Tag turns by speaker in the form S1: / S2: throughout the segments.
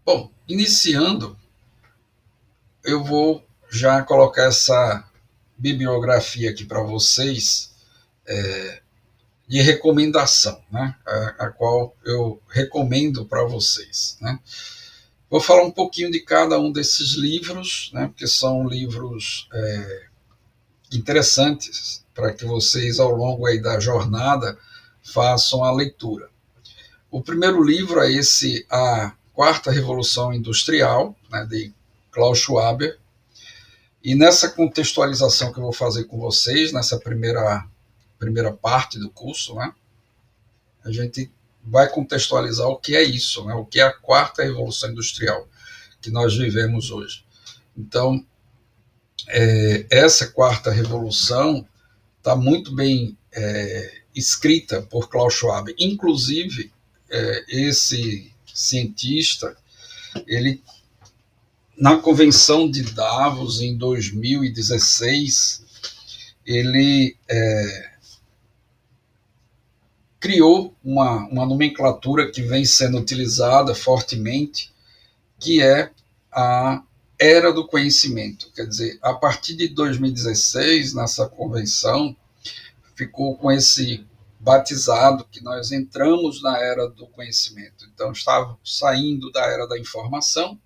S1: Bom, iniciando, eu vou já colocar essa bibliografia aqui para vocês de recomendação, né? A qual eu recomendo para vocês, né? Vou falar um pouquinho de cada um desses livros, né? Porque são livros interessantes para que vocês, ao longo aí da jornada, façam a leitura. O primeiro livro é esse, A Quarta Revolução Industrial, né, de Klaus Schwab. E nessa contextualização que eu vou fazer com vocês, nessa primeira parte do curso, né, a gente vai contextualizar o que é isso, né, o que é a quarta revolução industrial que nós vivemos hoje. Então, essa quarta revolução está muito bem escrita por Klaus Schwab. Inclusive, esse cientista, ele, na convenção de Davos, em 2016, ele criou uma nomenclatura que vem sendo utilizada fortemente, que é a era do conhecimento. Quer dizer, a partir de 2016, nessa convenção, ficou com esse batizado que nós entramos na era do conhecimento. Então, estávamos saindo da era da informação,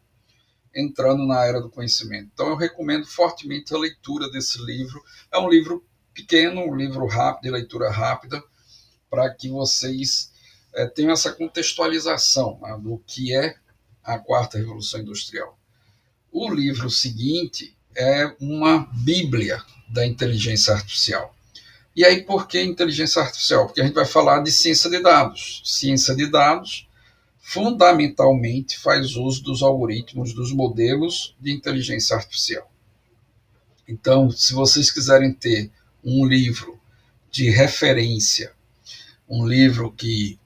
S1: entrando na era do conhecimento. Então, eu recomendo fortemente a leitura desse livro. É um livro pequeno, um livro rápido, de leitura rápida, para que vocês tenham essa contextualização, né, do que é a quarta revolução industrial. O livro seguinte é uma bíblia da inteligência artificial. E aí, por que inteligência artificial? Porque a gente vai falar de ciência de dados. Ciência de dados, fundamentalmente, faz uso dos algoritmos, dos modelos de inteligência artificial. Então, se vocês quiserem ter um livro de referência, um livro que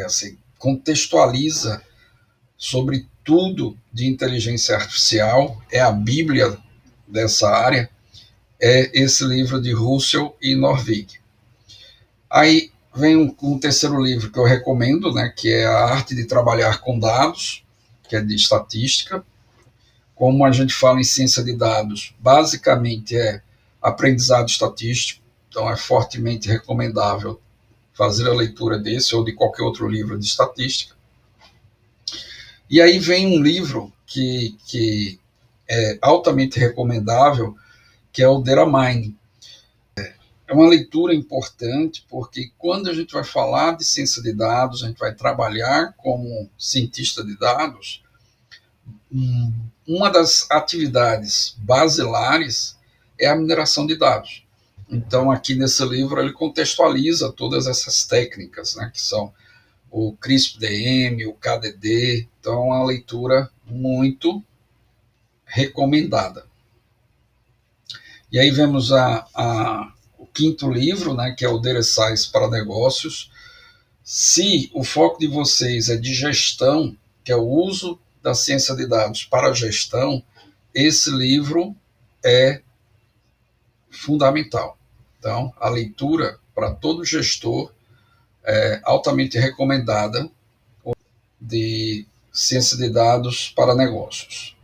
S1: assim, contextualiza sobre tudo de inteligência artificial, é a bíblia dessa área, é esse livro de Russell e Norvig. Aí vem um terceiro livro que eu recomendo, né, que é A Arte de Trabalhar com Dados, que é de estatística. Como a gente fala em ciência de dados, basicamente é aprendizado estatístico, então é fortemente recomendável fazer a leitura desse ou de qualquer outro livro de estatística. E aí vem um livro que é altamente recomendável, que é o Data Mining. É uma leitura importante, porque quando a gente vai falar de ciência de dados, a gente vai trabalhar como cientista de dados, uma das atividades basilares é a mineração de dados. Então, aqui nesse livro, ele contextualiza todas essas técnicas, né, que são o CRISP-DM, o KDD. Então, é uma leitura muito recomendada. E aí vemos o quinto livro, né, que é o Data Science para Negócios. Se o foco de vocês é de gestão, que é o uso da ciência de dados para a gestão, esse livro é fundamental. Então, a leitura para todo gestor é altamente recomendada, de ciência de dados para negócios.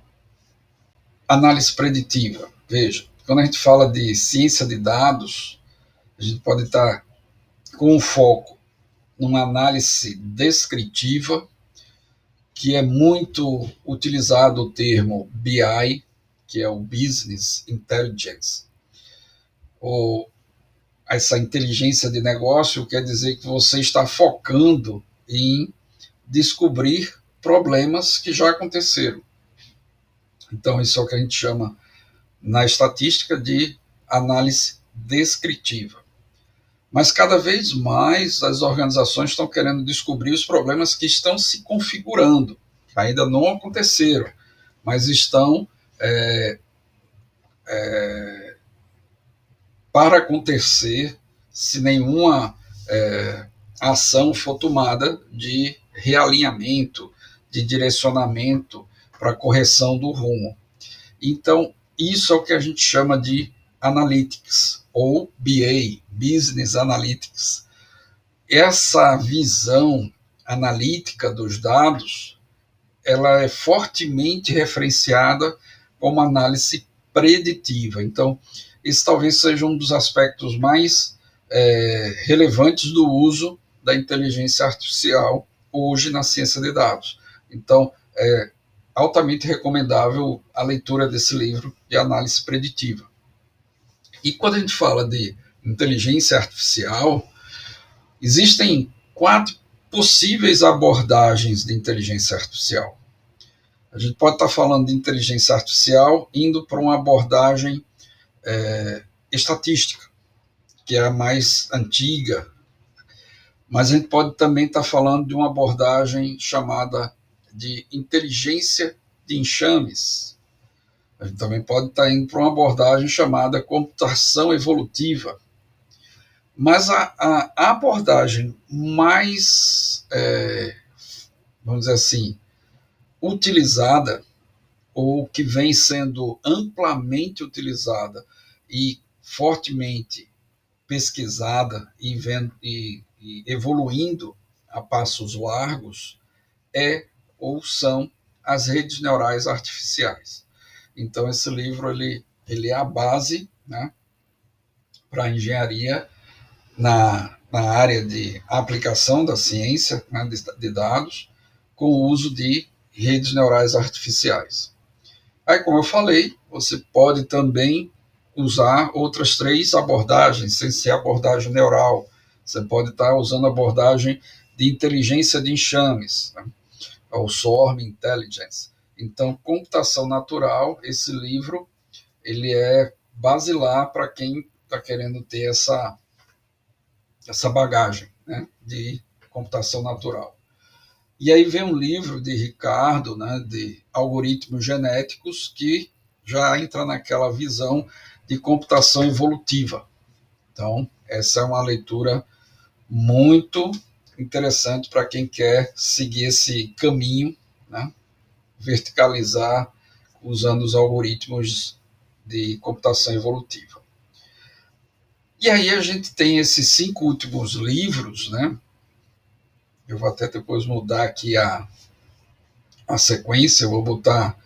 S1: Análise preditiva. Veja, quando a gente fala de ciência de dados, a gente pode estar com um foco numa análise descritiva, que é muito utilizado o termo BI, que é o Business Intelligence, ou essa inteligência de negócio, quer dizer que você está focando em descobrir problemas que já aconteceram. Então, isso é o que a gente chama na estatística de análise descritiva. Mas cada vez mais as organizações estão querendo descobrir os problemas que estão se configurando, que ainda não aconteceram, mas estão para acontecer se nenhuma ação for tomada de realinhamento, de direcionamento para correção do rumo. Então, isso é o que a gente chama de Analytics, ou BA, Business Analytics. Essa visão analítica dos dados, ela é fortemente referenciada como análise preditiva. Então, esse talvez seja um dos aspectos mais relevantes do uso da inteligência artificial hoje na ciência de dados. Então, é altamente recomendável a leitura desse livro de análise preditiva. E quando a gente fala de inteligência artificial, existem 4 possíveis abordagens de inteligência artificial. A gente pode estar falando de inteligência artificial indo para uma abordagem estatística, que é a mais antiga, mas a gente pode também estar falando de uma abordagem chamada de inteligência de enxames. A gente também pode estar indo para uma abordagem chamada computação evolutiva. Mas a abordagem mais, vamos dizer assim, utilizada, ou que vem sendo amplamente utilizada e fortemente pesquisada e evoluindo a passos largos, ou são as redes neurais artificiais. Então, esse livro ele é a base, né, para a engenharia na área de aplicação da ciência, né, de dados, com o uso de redes neurais artificiais. Aí, como eu falei, você pode também usar outras 3 abordagens, sem ser abordagem neural. Você pode estar usando a abordagem de inteligência de enxames, né, ou Swarm Intelligence. Então, computação natural, esse livro, ele é basilar para quem está querendo ter essa bagagem, né, de computação natural. E aí vem um livro de Ricardo, né, de algoritmos genéticos, que já entra naquela visão de computação evolutiva. Então, essa é uma leitura muito interessante para quem quer seguir esse caminho, né, verticalizar usando os algoritmos de computação evolutiva. E aí a gente tem esses 5 últimos livros, né? Eu vou até depois mudar aqui a sequência, eu vou botar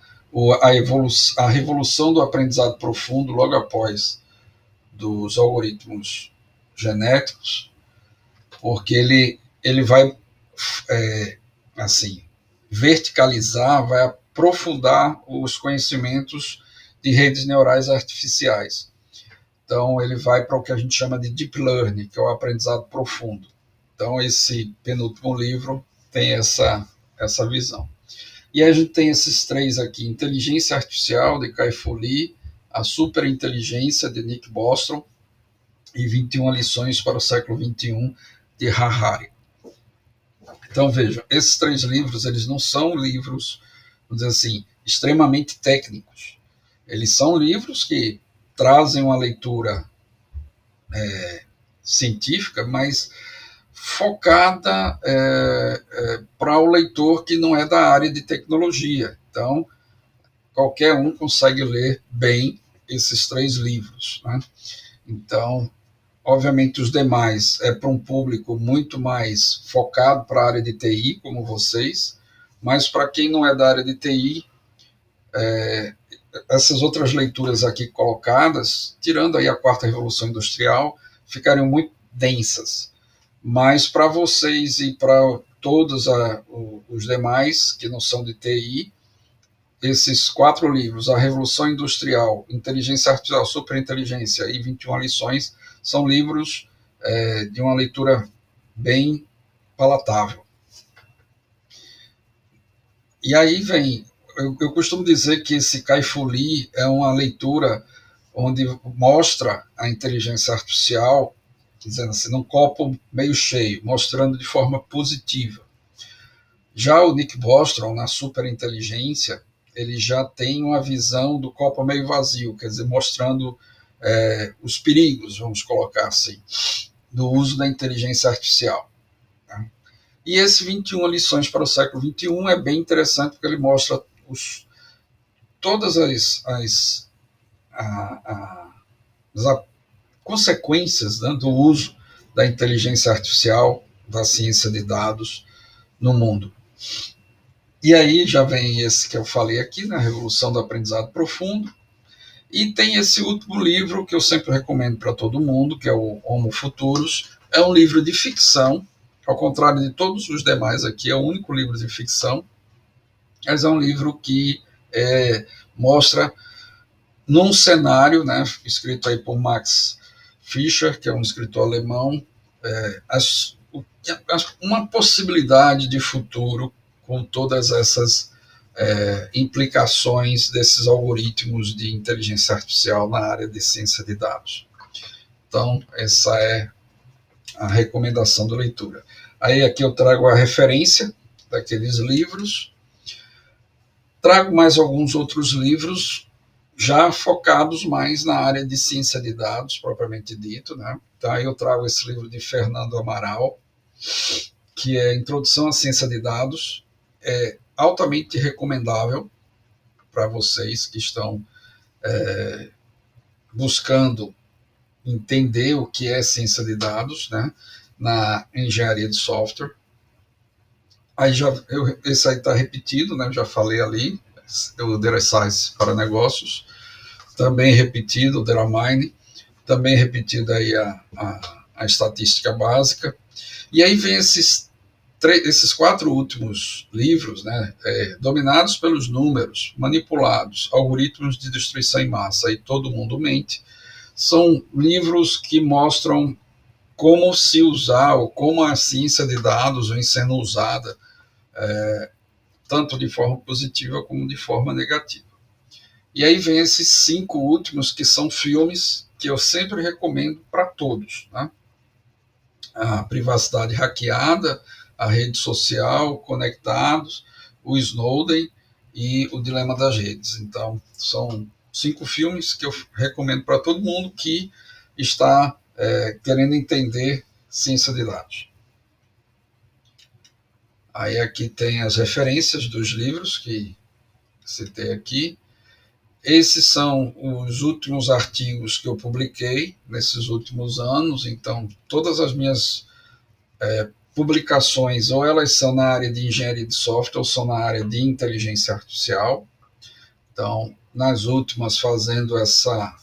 S1: a revolução do aprendizado profundo logo após dos algoritmos genéticos, porque ele vai assim, verticalizar, vai aprofundar os conhecimentos de redes neurais artificiais. Então, ele vai para o que a gente chama de deep learning, que é o aprendizado profundo. Então, esse penúltimo livro tem essa visão. E aí a gente tem esses 3 aqui: Inteligência Artificial, de Kai-Fu Lee, A Superinteligência, de Nick Bostrom, e 21 Lições para o Século XXI, de Harari. Então, vejam, esses 3 livros, eles não são livros, vamos dizer assim, extremamente técnicos. Eles são livros que trazem uma leitura científica, mas focada para o leitor que não é da área de tecnologia. Então, qualquer um consegue ler bem esses 3 livros, né? Então, obviamente, os demais é para um público muito mais focado para a área de TI, como vocês, mas para quem não é da área de TI, essas outras leituras aqui colocadas, tirando aí a 4ª Revolução Industrial, ficariam muito densas. Mas para vocês e para todos os demais que não são de TI, esses 4 livros, A Revolução Industrial, Inteligência Artificial, Superinteligência e 21 Lições, são livros de uma leitura bem palatável. E aí vem, eu costumo dizer que esse Kai-Fu Lee é uma leitura onde mostra a inteligência artificial, dizendo assim, num copo meio cheio, mostrando de forma positiva. Já o Nick Bostrom, na Superinteligência, ele já tem uma visão do copo meio vazio, quer dizer, mostrando os perigos, vamos colocar assim, do uso da inteligência artificial. Tá? E esse 21 Lições para o Século XXI é bem interessante, porque ele mostra todas as consequências, né, do uso da inteligência artificial, da ciência de dados, no mundo. E aí já vem esse que eu falei aqui, né, Revolução do Aprendizado Profundo, e tem esse último livro que eu sempre recomendo para todo mundo, que é o Homo Futurus. É um livro de ficção, ao contrário de todos os demais aqui, é o único livro de ficção, mas é um livro que mostra num cenário, né, escrito aí por Max Fischer, que é um escritor alemão, uma possibilidade de futuro com todas essas implicações desses algoritmos de inteligência artificial na área de ciência de dados. Então, essa é a recomendação de leitura. Aí aqui eu trago a referência daqueles livros, trago mais alguns outros livros já focados mais na área de ciência de dados, propriamente dito, né? Então, aí eu trago esse livro de Fernando Amaral, que é Introdução à Ciência de Dados, é altamente recomendável para vocês que estão buscando entender o que é ciência de dados, né, na engenharia de software. Aí esse aí está repetido, né, já falei ali, o Data Science para negócios, também repetido o Data Mining, também repetido aí a estatística básica. E aí vem esses 4 últimos livros, né, dominados pelos números, manipulados, algoritmos de destruição em massa e Todo Mundo Mente, são livros que mostram como se usar, ou como a ciência de dados vem sendo usada, tanto de forma positiva como de forma negativa. E aí vem esses 5 últimos, que são filmes que eu sempre recomendo para todos, né? A Privacidade Hackeada, A Rede Social, Conectados, o Snowden e O Dilema das Redes. Então, são 5 filmes que eu recomendo para todo mundo que está querendo entender ciência de dados. Aí aqui tem as referências dos livros que citei aqui. Esses são os últimos artigos que eu publiquei nesses últimos anos, então todas as minhas publicações, ou elas são na área de engenharia de software, ou são na área de inteligência artificial. Então, nas últimas, fazendo essa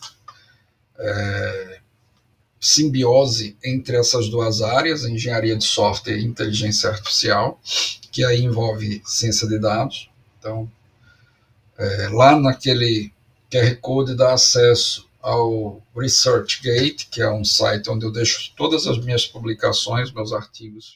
S1: simbiose entre essas duas áreas, engenharia de software e inteligência artificial, que aí envolve ciência de dados. Então, lá naquele QR Code dá acesso ao ResearchGate, que é um site onde eu deixo todas as minhas publicações, meus artigos